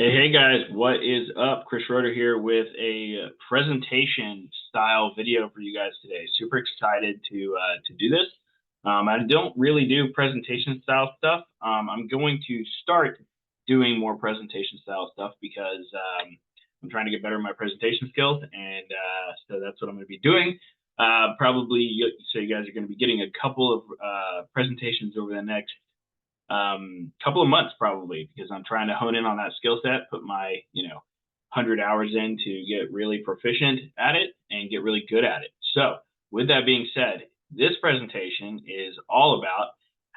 Hey guys, what is up? Chris Roeder here with a presentation style video for you guys today. Super excited to do this. I don't really do presentation style stuff. I'm going to start doing more presentation style stuff because I'm trying to get better at my presentation skills, and so that's what I'm going to be doing. So you guys are going to be getting a couple of presentations over the next couple of months probably, because I'm trying to hone in on that skill set, put my 100 hours in to get really proficient at it and get really good at it. So with that being said, this presentation is all about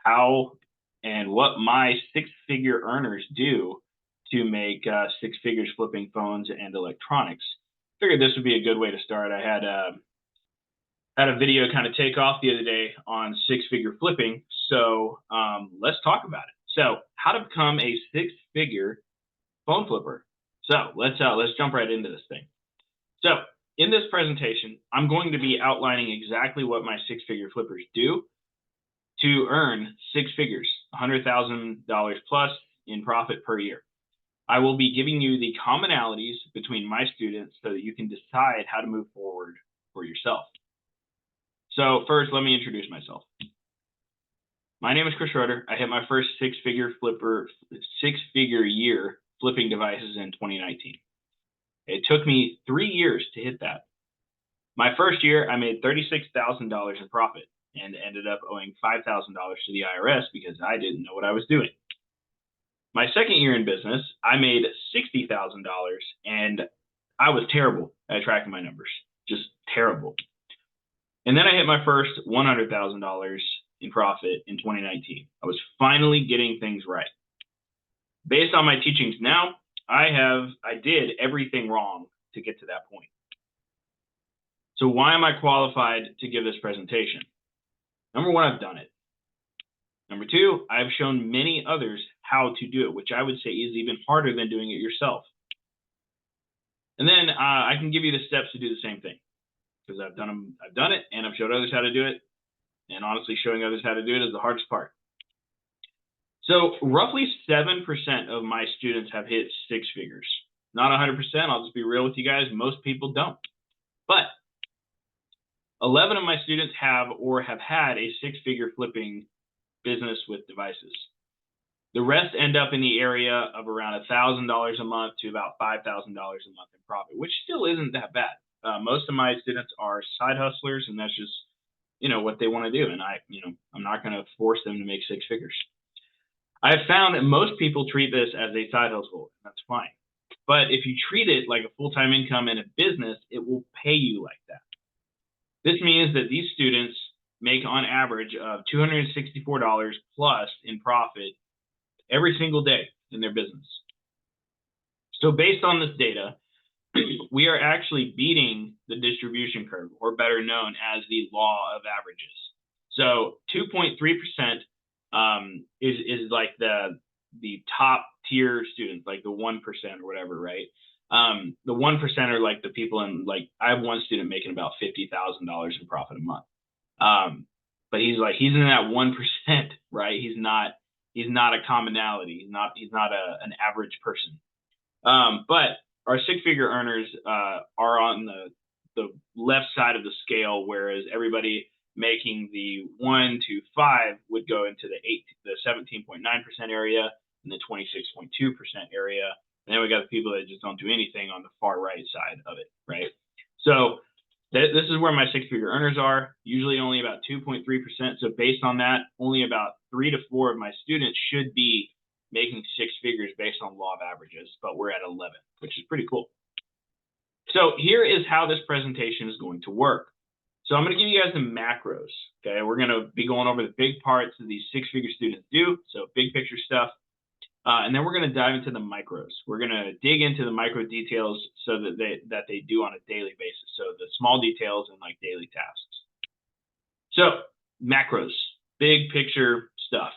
how and what my six-figure earners do to make six figures flipping phones and electronics. Figured this would be a good way to start. I had a video kind of take off the other day on six-figure flipping. So let's talk about it. So how to become a six-figure phone flipper. So let's jump right into this thing. So in this presentation, I'm going to be outlining exactly what my six-figure flippers do to earn six figures, $100,000 plus in profit per year. I will be giving you the commonalities between my students so that you can decide how to move forward for yourself. So first, let me introduce myself. My name is Chris Roeder. I hit my first six-figure year flipping devices in 2019. It took me 3 years to hit that. My first year, I made $36,000 in profit and ended up owing $5,000 to the IRS because I didn't know what I was doing. My second year in business, I made $60,000 and I was terrible at tracking my numbers, just terrible. And then I hit my first $100,000 in profit in 2019. I was finally getting things right. Based on my teachings now, I did everything wrong to get to that point. So why am I qualified to give this presentation? Number one, I've done it. Number two, I've shown many others how to do it, which I would say is even harder than doing it yourself. And then I can give you the steps to do the same thing, because I've done it, and I've showed others how to do it. And honestly, showing others how to do it is the hardest part. So roughly 7% of my students have hit six figures. Not 100%, I'll just be real with you guys. Most people don't. But 11 of my students have or have had a six-figure flipping business with devices. The rest end up in the area of around $1,000 a month to about $5,000 a month in profit, which still isn't that bad. Most of my students are side hustlers, and that's just what they want to do. And I'm not going to force them to make six figures. I've found that most people treat this as a side hustle. That's fine. But if you treat it like a full-time income in a business, it will pay you like that. This means that these students make on average of $264 plus in profit every single day in their business. So based on this data, we are actually beating the distribution curve, or better known as the law of averages. So 2.3% is like the top tier students, like the 1% or whatever, right? The 1% are like the people in, like, I have one student making about $50,000 in profit a month. But he's in that 1%, right? He's not a commonality. He's not an average person. But our six-figure earners are on the left side of the scale, whereas everybody making the 1 to 5 would go into the 17.9% area and the 26.2% area. And then we got the people that just don't do anything on the far right side of it, right? So this is where my six-figure earners are, usually only about 2.3%. So based on that, only about 3 to 4 of my students should be making six figures based on law of averages, but we're at 11, which is pretty cool. So here is how this presentation is going to work. So I'm going to give you guys the macros, okay? We're going to be going over the big parts that these six-figure students do, so big picture stuff. And then we're going to dive into the micros. We're going to dig into the micro details so that they do on a daily basis. So the small details and like daily tasks. So macros, big picture stuff.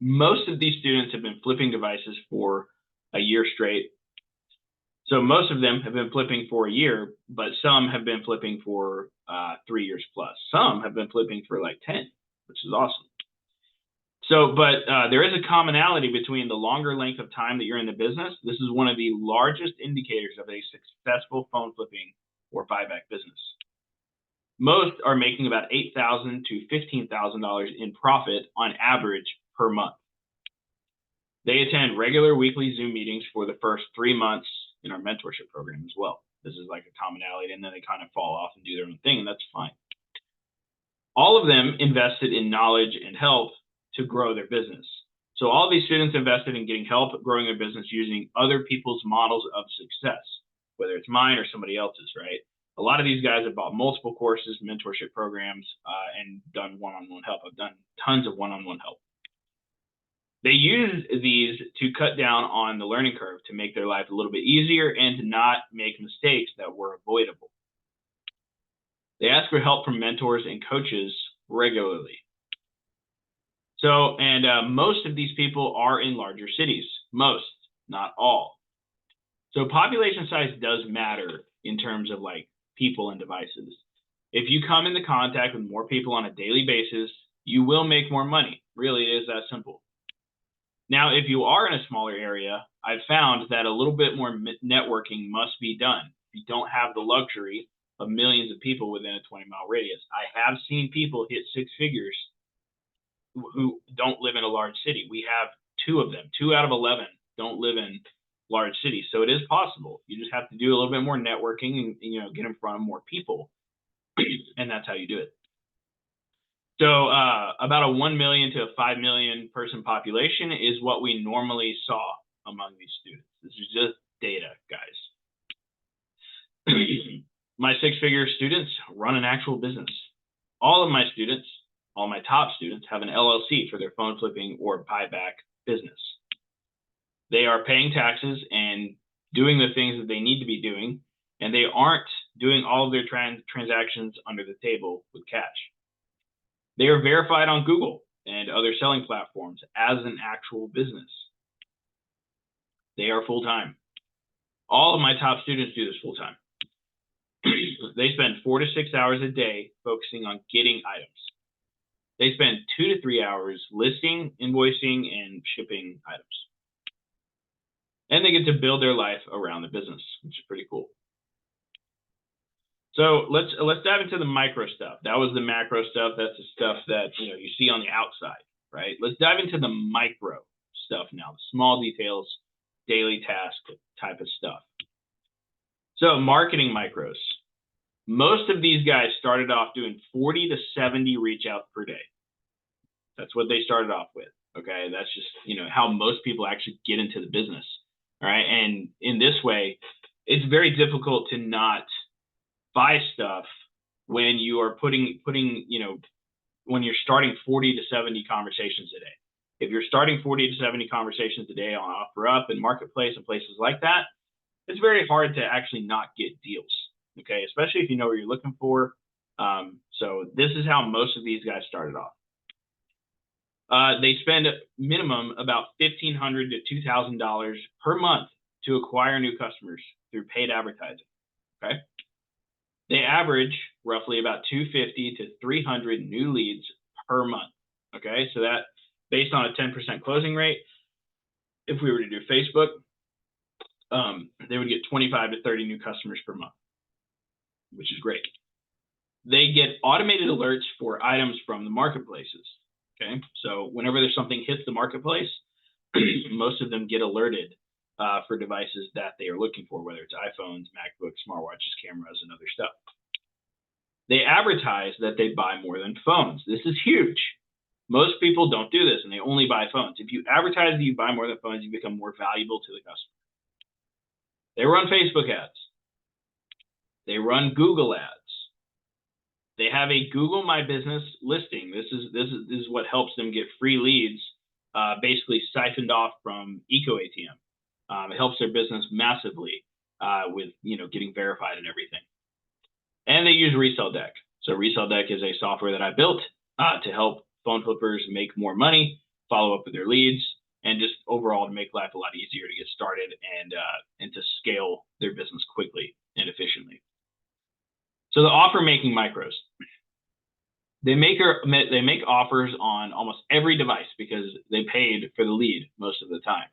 Most of these students have been flipping devices for a year straight. So most of them have been flipping for a year, but some have been flipping for 3 years plus. Some have been flipping for like 10, which is awesome. But there is a commonality between the longer length of time that you're in the business. This is one of the largest indicators of a successful phone flipping or buyback business. Most are making about $8,000 to $15,000 in profit on average per month. They attend regular weekly Zoom meetings for the first 3 months in our mentorship program as well. This is like a commonality, and then they kind of fall off and do their own thing, and that's fine. All of them invested in knowledge and help to grow their business. So all these students invested in getting help growing their business using other people's models of success, whether it's mine or somebody else's, right? A lot of these guys have bought multiple courses, mentorship programs, and done one-on-one help. I've done tons of one-on-one help. They use these to cut down on the learning curve to make their life a little bit easier and to not make mistakes that were avoidable. They ask for help from mentors and coaches regularly. So, and most of these people are in larger cities. Most, not all. So population size does matter in terms of like people and devices. If you come into contact with more people on a daily basis, you will make more money. Really, it is that simple. Now, if you are in a smaller area, I've found that a little bit more networking must be done. If you don't have the luxury of millions of people within a 20-mile radius. I have seen people hit 6 figures who don't live in a large city. We have 2 of them. 2 out of 11 don't live in large cities. So it is possible. You just have to do a little bit more networking and, get in front of more people. And that's how you do it. So about a 1 million to a 5 million person population is what we normally saw among these students. This is just data, guys. My 6-figure students run an actual business. All of my students, all my top students, have an LLC for their phone flipping or buyback business. They are paying taxes and doing the things that they need to be doing, and they aren't doing all of their transactions under the table with cash. They are verified on Google and other selling platforms as an actual business. They are full-time. All of my top students do this full-time. They spend 4 to 6 hours a day focusing on getting items. They spend 2 to 3 hours listing, invoicing, and shipping items. And they get to build their life around the business, which is pretty cool. So let's dive into the micro stuff. That was the macro stuff. That's the stuff that you see on the outside, right? Let's dive into the micro stuff now, the small details, daily task type of stuff. So marketing micros. Most of these guys started off doing 40 to 70 reach outs per day. That's what they started off with. Okay, that's just how most people actually get into the business. All right, and in this way, it's very difficult to not buy stuff when you are putting when you're starting 40 to 70 conversations a day. If you're starting 40 to 70 conversations a day on OfferUp and Marketplace and places like that, it's very hard to actually not get deals. Okay, especially if you know what you're looking for. So this is how most of these guys started off. They spend minimum about $1,500 to $2,000 per month to acquire new customers through paid advertising. Okay. They average roughly about 250 to 300 new leads per month. Okay, so that based on a 10% closing rate, if we were to do Facebook, they would get 25 to 30 new customers per month, which is great. They get automated alerts for items from the marketplaces. Okay, so whenever there's something hits the marketplace, most of them get alerted for devices that they are looking for, whether it's iPhones, MacBooks, smartwatches, cameras, and other stuff. They advertise that they buy more than phones. This is huge. Most people don't do this, and they only buy phones. If you advertise that you buy more than phones, you become more valuable to the customer. They run Facebook ads. They run Google ads. They have a Google My Business listing. This is what helps them get free leads, basically siphoned off from EcoATM. It helps their business massively with getting verified and everything. And they use Resell Deck. So Resell Deck is a software that I built to help phone flippers make more money, follow up with their leads, and just overall to make life a lot easier to get started and to scale their business quickly and efficiently. So the offer making micros. They make offers on almost every device because they paid for the lead most of the time.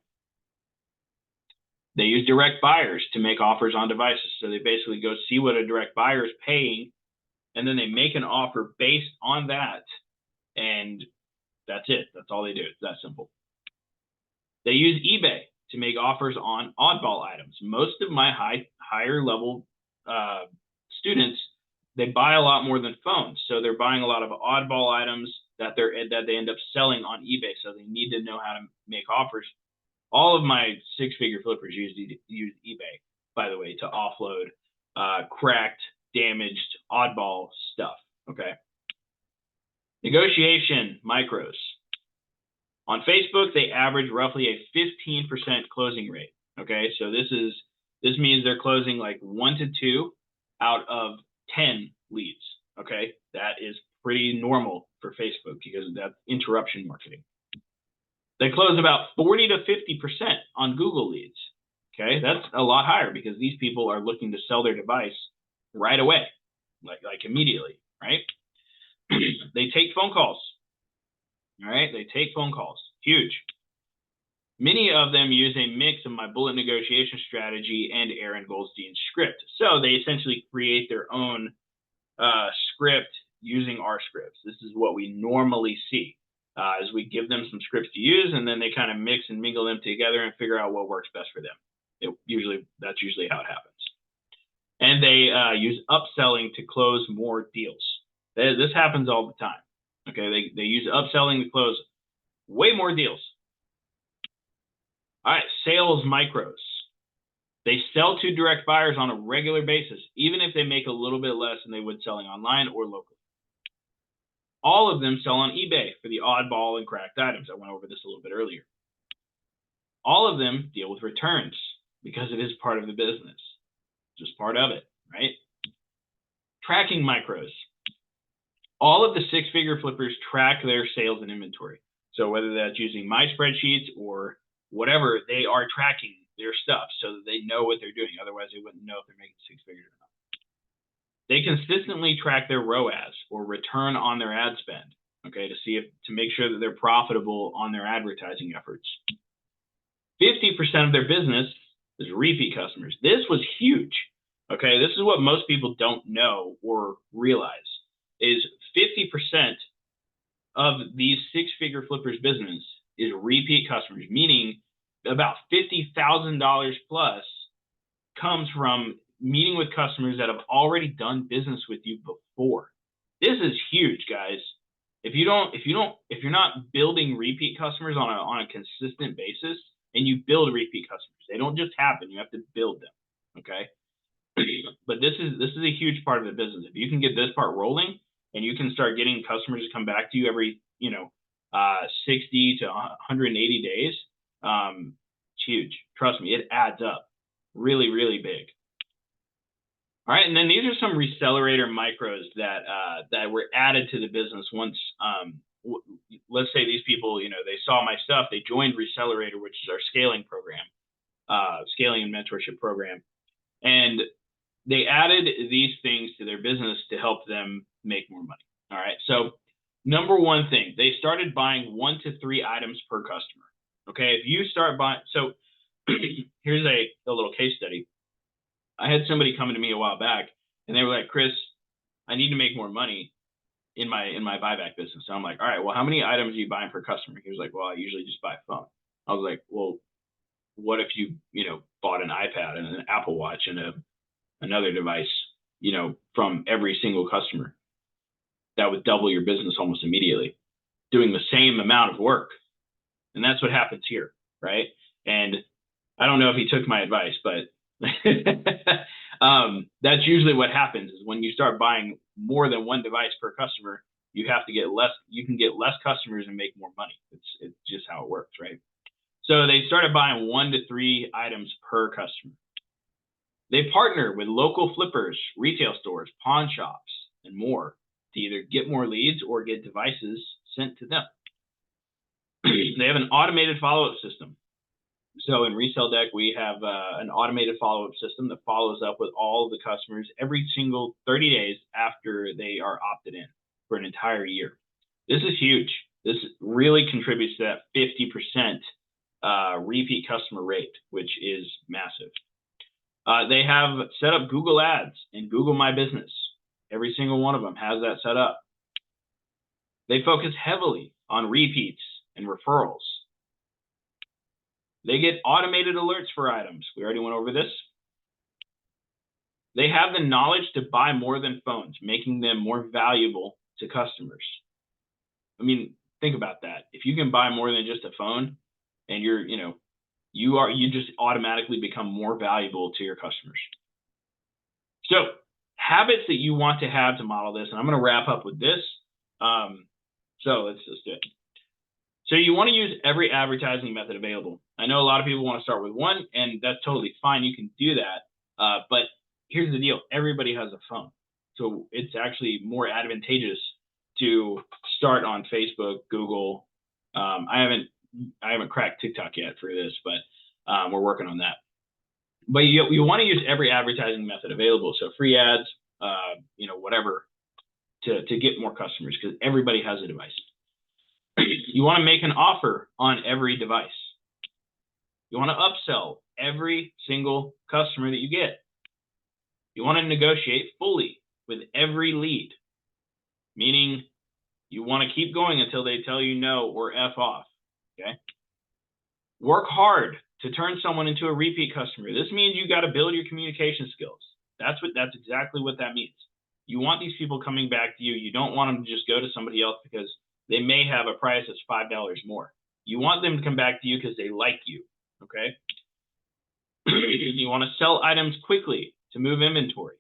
They use direct buyers to make offers on devices. So they basically go see what a direct buyer is paying, and then they make an offer based on that, and that's it. That's all they do. It's that simple. They use eBay to make offers on oddball items. Most of my higher level students, they buy a lot more than phones, so they're buying a lot of oddball items that they end up selling on eBay. So they need to know how to make offers. All of my six-figure flippers use eBay, by the way, to offload cracked, damaged, oddball stuff. Okay. Negotiation micros. On Facebook, they average roughly a 15% closing rate. Okay, so this means they're closing like 1 to 2 out of 10 leads. Okay, that is pretty normal for Facebook because that's interruption marketing. They close about 40 to 50% on Google leads. Okay, that's a lot higher because these people are looking to sell their device right away, like immediately, right? They take phone calls. All right, they take phone calls. Huge. Many of them use a mix of my bullet negotiation strategy and Aaron Goldstein's script. So they essentially create their own script using our scripts. This is what we normally see. As we give them some scripts to use, and then they kind of mix and mingle them together and figure out what works best for them. That's usually how it happens. And they use upselling to close more deals. This happens all the time. Okay, they use upselling to close way more deals. All right, sales micros. They sell to direct buyers on a regular basis, even if they make a little bit less than they would selling online or locally. All of them sell on eBay for the oddball and cracked items. I went over this a little bit earlier. All of them deal with returns because it is part of the business, just part of it, right? Tracking micros. All of the six-figure flippers track their sales and inventory. So whether that's using my spreadsheets or whatever, they are tracking their stuff so that they know what they're doing. Otherwise, they wouldn't know if they're making six figures or not. They consistently track their ROAS, or return on their ad spend, okay, to make sure that they're profitable on their advertising efforts. 50% of their business is repeat customers. This was huge. Okay, this is what most people don't know or realize is 50% of these six-figure flippers business is repeat customers, meaning about $50,000 plus comes from meeting with customers that have already done business with you before. This is huge, guys. If you're not building repeat customers on a consistent basis, and you build repeat customers, they don't just happen. You have to build them. Okay. But this is a huge part of the business. If you can get this part rolling, and you can start getting customers to come back to you every 60 to 180 days, it's huge. Trust me, it adds up really, really big. All right, and then these are some Recelerator micros that were added to the business once. Let's say these people, they saw my stuff, they joined Recelerator, which is our scaling program, scaling and mentorship program, and they added these things to their business to help them make more money. All right, so number one thing, they started buying 1 to 3 items per customer. Okay, if you start buying, so here's a little case study. I had somebody coming to me a while back, and they were like, Chris, I need to make more money in my buyback business. So I'm like, all right, well, how many items are you buying per customer? He was like, well, I usually just buy a phone. I was like, well, what if you bought an iPad and an Apple Watch and another device, from every single customer? That would double your business almost immediately, doing the same amount of work. And that's what happens here, right? And I don't know if he took my advice, but that's usually what happens is when you start buying more than one device per customer, you can get less customers and make more money. It's just how it works, right? So they started buying 1 to 3 items per customer. They partner with local flippers, retail stores, pawn shops, and more to either get more leads or get devices sent to them. They have an automated follow-up system. So in Resell Deck, we have an automated follow-up system that follows up with all of the customers every single 30 days after they are opted in. for an entire year. This is huge. This really contributes to that 50% repeat customer rate, which is massive. They have set up Google Ads and Google My Business. Every single one of them has that set up. They focus heavily on repeats and referrals. They get automated alerts for items. We already went over this. They have the knowledge to buy more than phones, making them more valuable to customers. I mean, think about that. If you can buy more than just a phone, and you just automatically become more valuable to your customers. So habits that you want to have to model this, and I'm going to wrap up with this. So let's just do it. So you want to use every advertising method available. I know a lot of people want to start with one, and that's totally fine. You can do that. But here's the deal. Everybody has a phone. So it's actually more advantageous to start on Facebook, Google. I haven't cracked TikTok yet for this, but we're working on that. But you want to use every advertising method available. So free ads, whatever, to get more customers, because everybody has a device. You want to make an offer on every device. You want to upsell every single customer that you get. You want to negotiate fully with every lead, meaning you want to keep going until they tell you no or F off, okay? Work hard to turn someone into a repeat customer. This means you got to build your communication skills. That's exactly what that means. You want these people coming back to you. You don't want them to just go to somebody else because they may have a price that's $5 more. You want them to come back to you because they like you, okay? You want to sell items quickly to move inventory.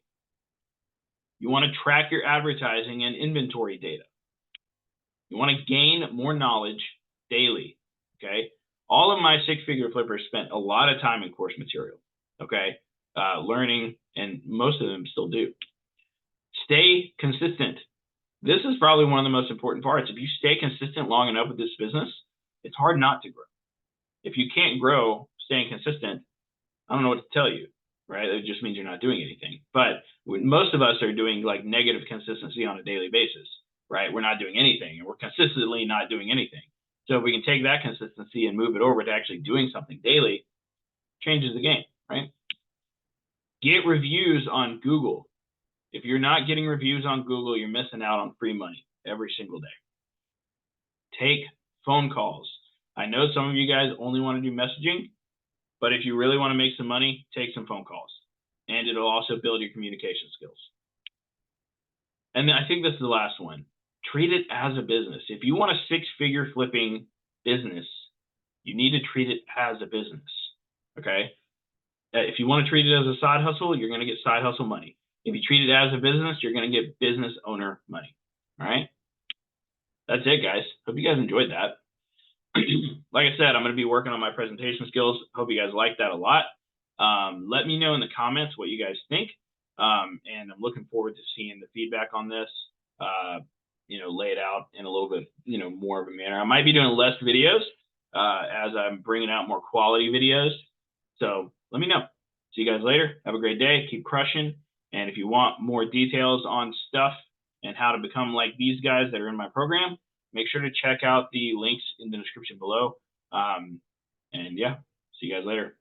You want to track your advertising and inventory data. You want to gain more knowledge daily, okay? All of my six-figure flippers spent a lot of time in course material, okay? Learning, and most of them still do. Stay consistent. This is probably one of the most important parts. If you stay consistent long enough with this business, it's hard not to grow. If you can't grow staying consistent, I don't know what to tell you, right? It just means you're not doing anything. But most of us are doing like negative consistency on a daily basis, right? We're not doing anything, and we're consistently not doing anything. So if we can take that consistency and move it over to actually doing something daily, changes the game, right? Get reviews on Google. If you're not getting reviews on Google, you're missing out on free money every single day. Take phone calls. I know some of you guys only want to do messaging, but if you really want to make some money, take some phone calls. And it'll also build your communication skills. And then I think this is the last one. Treat it as a business. If you want a six-figure flipping business, you need to treat it as a business, okay? If you want to treat it as a side hustle, you're going to get side hustle money. If you treat it as a business, you're going to get business owner money, all right? That's it, guys. Hope you guys enjoyed that. Like I said, I'm going to be working on my presentation skills. Hope you guys like that a lot. Let me know in the comments what you guys think. And I'm looking forward to seeing the feedback on this, lay it out in a little bit, more of a manner. I might be doing less videos as I'm bringing out more quality videos. So let me know. See you guys later. Have a great day. Keep crushing. And if you want more details on stuff and how to become like these guys that are in my program, make sure to check out the links in the description below. And yeah, see you guys later.